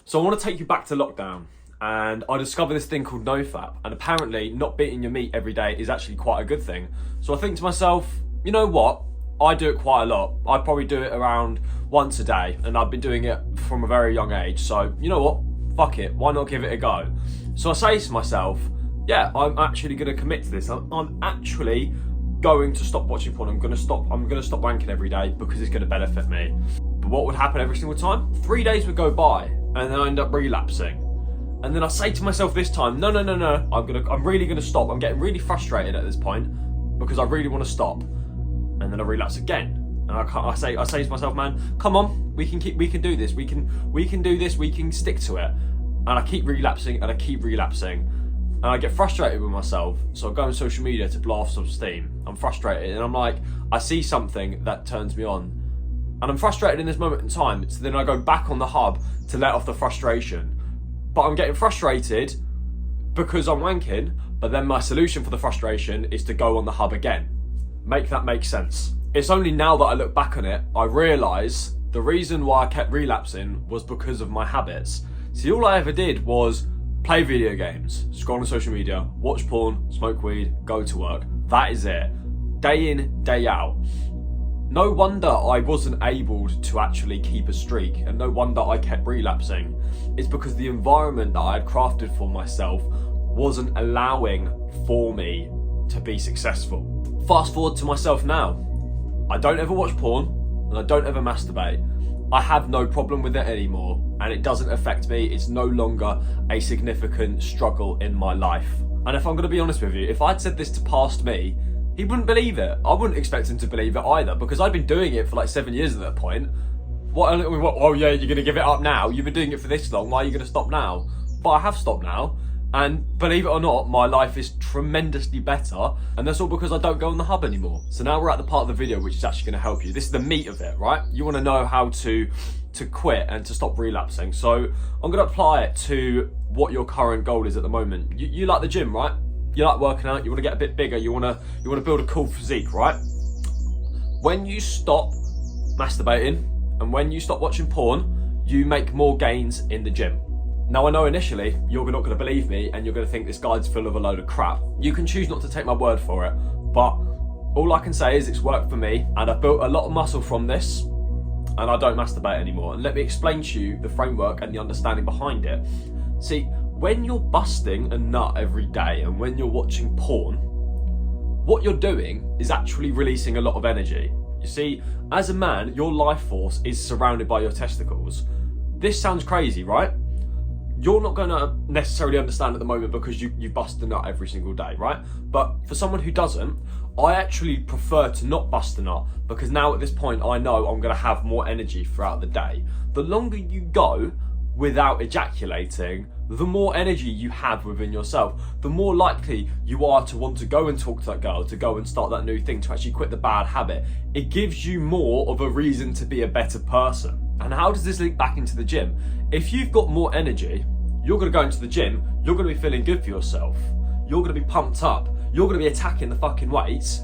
So I want to take you back to lockdown, and I discovered this thing called NoFap, and apparently not beating your meat every day is actually quite a good thing. So I think to myself, you know what? I do it quite a lot. I probably do it around once a day, and I've been doing it from a very young age. So you know what? Fuck it. Why not give it a go? So I say to myself, yeah, I'm actually going to commit to this. I'm actually going to stop watching porn. I'm going to stop wanking every day because it's going to benefit me. But what would happen every single time? 3 days would go by, and then I end up relapsing. And then I say to myself this time, no, I'm really gonna stop. I'm getting really frustrated at this point because I really want to stop. And then I relapse again. And I say to myself, man, come on, we can do this. We can do this. We can stick to it. And I keep relapsing and I keep relapsing. And I get frustrated with myself. So I go on social media to blow off some steam. I'm frustrated, and I'm like, I see something that turns me on. And I'm frustrated in this moment in time. So then I go back on the hub to let off the frustration. But I'm getting frustrated because I'm wanking, but then my solution for the frustration is to go on the hub again. Make that make sense? It's only now that I look back on it, I realise the reason why I kept relapsing was because of my habits. See, all I ever did was play video games, scroll on social media, watch porn, smoke weed, go to work. That is it. Day in, day out. No wonder I wasn't able to actually keep a streak, and no wonder I kept relapsing. It's because the environment that I had crafted for myself wasn't allowing for me to be successful. Fast forward to myself now. I don't ever watch porn, and I don't ever masturbate. I have no problem with it anymore, and it doesn't affect me. It's no longer a significant struggle in my life. And if I'm going to be honest with you, if I'd said this to past me, he wouldn't believe it. I wouldn't expect him to believe it either, because I'd been doing it for like 7 years at that point. What? Oh yeah, you're going to give it up now? You've been doing it for this long, why are you going to stop now? But I have stopped now, and believe it or not, my life is tremendously better, and that's all because I don't go on the hub anymore. So now we're at the part of the video which is actually going to help you. This is the meat of it, right? You want to know how to quit and to stop relapsing. So I'm going to apply it to what your current goal is at the moment. You like the gym, right? You like working out, you want to get a bit bigger, you want to build a cool physique, right? When you stop masturbating and when you stop watching porn, you make more gains in the gym. Now I know initially you're not going to believe me and you're going to think this guide's full of a load of crap. You can choose not to take my word for it, but all I can say is it's worked for me, and I've built a lot of muscle from this, and I don't masturbate anymore. And let me explain to you the framework and the understanding behind it. See, when you're busting a nut every day and when you're watching porn, what you're doing is actually releasing a lot of energy. You see, as a man, your life force is surrounded by your testicles. This sounds crazy, right? You're not going to necessarily understand at the moment because you bust a nut every single day, right? But for someone who doesn't, I actually prefer to not bust a nut, because now at this point I know I'm going to have more energy throughout the day. The longer you go without ejaculating, the more energy you have within yourself, the more likely you are to want to go and talk to that girl, to go and start that new thing, to actually quit the bad habit. It gives you more of a reason to be a better person. And how does this link back into the gym? If you've got more energy, you're going to go into the gym, you're going to be feeling good for yourself, you're going to be pumped up, you're going to be attacking the fucking weights,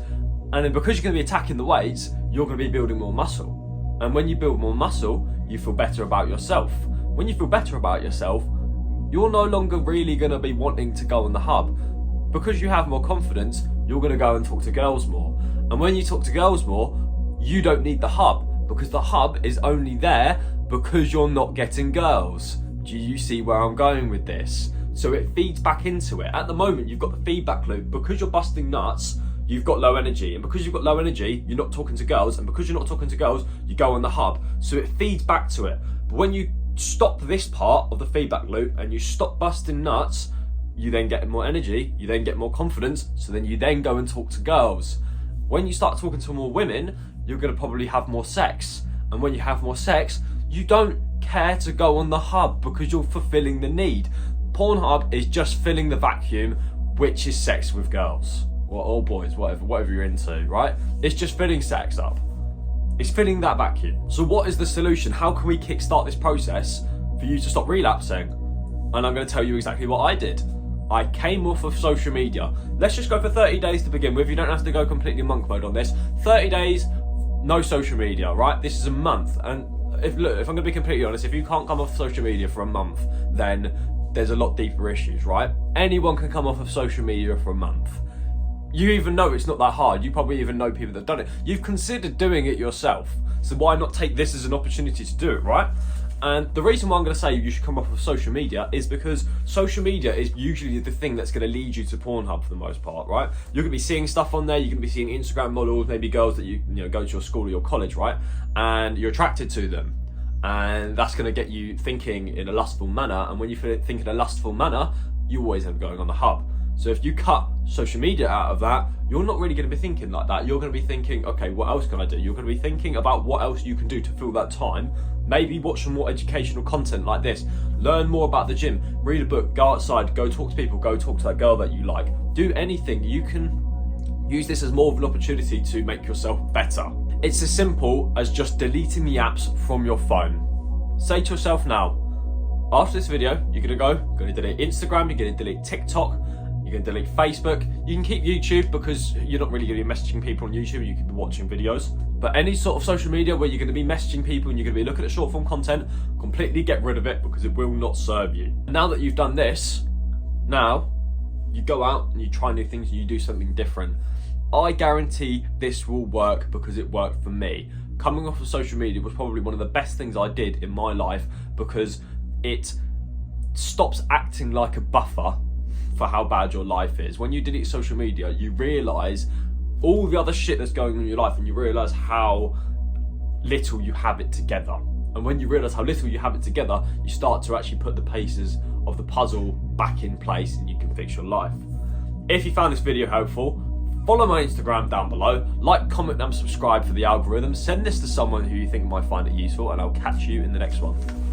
and then because you're going to be attacking the weights, you're going to be building more muscle. And when you build more muscle, you feel better about yourself. When you feel better about yourself, you're no longer really going to be wanting to go on the hub. Because you have more confidence, you're going to go and talk to girls more. And when you talk to girls more, you don't need the hub, because the hub is only there because you're not getting girls. Do you see where I'm going with this? So it feeds back into it. At the moment, you've got the feedback loop. Because you're busting nuts, you've got low energy. And because you've got low energy, you're not talking to girls. And because you're not talking to girls, you go on the hub. So it feeds back to it. But when you stop this part of the feedback loop and you stop busting nuts, you then get more energy, you then get more confidence, so then you then go and talk to girls. When you start talking to more women, you're going to probably have more sex. And when you have more sex, you don't care to go on the hub because you're fulfilling the need. Pornhub is just filling the vacuum, which is sex with girls. Or boys, whatever you're into, right? It's just filling sex up. It's filling that vacuum. So what is the solution? How can we kickstart this process for you to stop relapsing? And I'm going to tell you exactly what I did. I came off of social media. Let's just go for 30 days to begin with. You don't have to go completely monk mode on this. 30 days, no social media, right? This is a month. And if I'm going to be completely honest, if you can't come off social media for a month, then there's a lot deeper issues, right? Anyone can come off of social media for a month. You even know it's not that hard. You probably even know people that have done it. You've considered doing it yourself. So why not take this as an opportunity to do it, right? And the reason why I'm going to say you should come off of social media is because social media is usually the thing that's going to lead you to Pornhub for the most part, right? You're going to be seeing stuff on there. You're going to be seeing Instagram models, maybe girls that you know go to your school or your college, right? And you're attracted to them. And that's going to get you thinking in a lustful manner. And when you think in a lustful manner, you always end up going on the hub. So if you cut social media out of that, you're not really going to be thinking like that. You're going to be thinking, okay, what else can I do? You're going to be thinking about what else you can do to fill that time. Maybe watch some more educational content like this. Learn more about the gym. Read a book. Go outside. Go talk to people. Go talk to that girl that you like. Do anything. You can use this as more of an opportunity to make yourself better. It's as simple as just deleting the apps from your phone. Say to yourself now, after this video, you're going to delete Instagram, you're going to delete TikTok, you can delete Facebook. You can keep YouTube because you're not really going to be messaging people on YouTube. You could be watching videos. But any sort of social media where you're going to be messaging people and you're going to be looking at short form content, completely get rid of it because it will not serve you. Now that you've done this, now you go out and you try new things and you do something different. I guarantee this will work because it worked for me. Coming off of social media was probably one of the best things I did in my life because it stops acting like a buffer for how bad your life is. When you delete social media, you realise all the other shit that's going on in your life and you realise how little you have it together. And when you realise how little you have it together, you start to actually put the pieces of the puzzle back in place and you can fix your life. If you found this video helpful, follow my Instagram down below, like, comment and subscribe for the algorithm, send this to someone who you think might find it useful, and I'll catch you in the next one.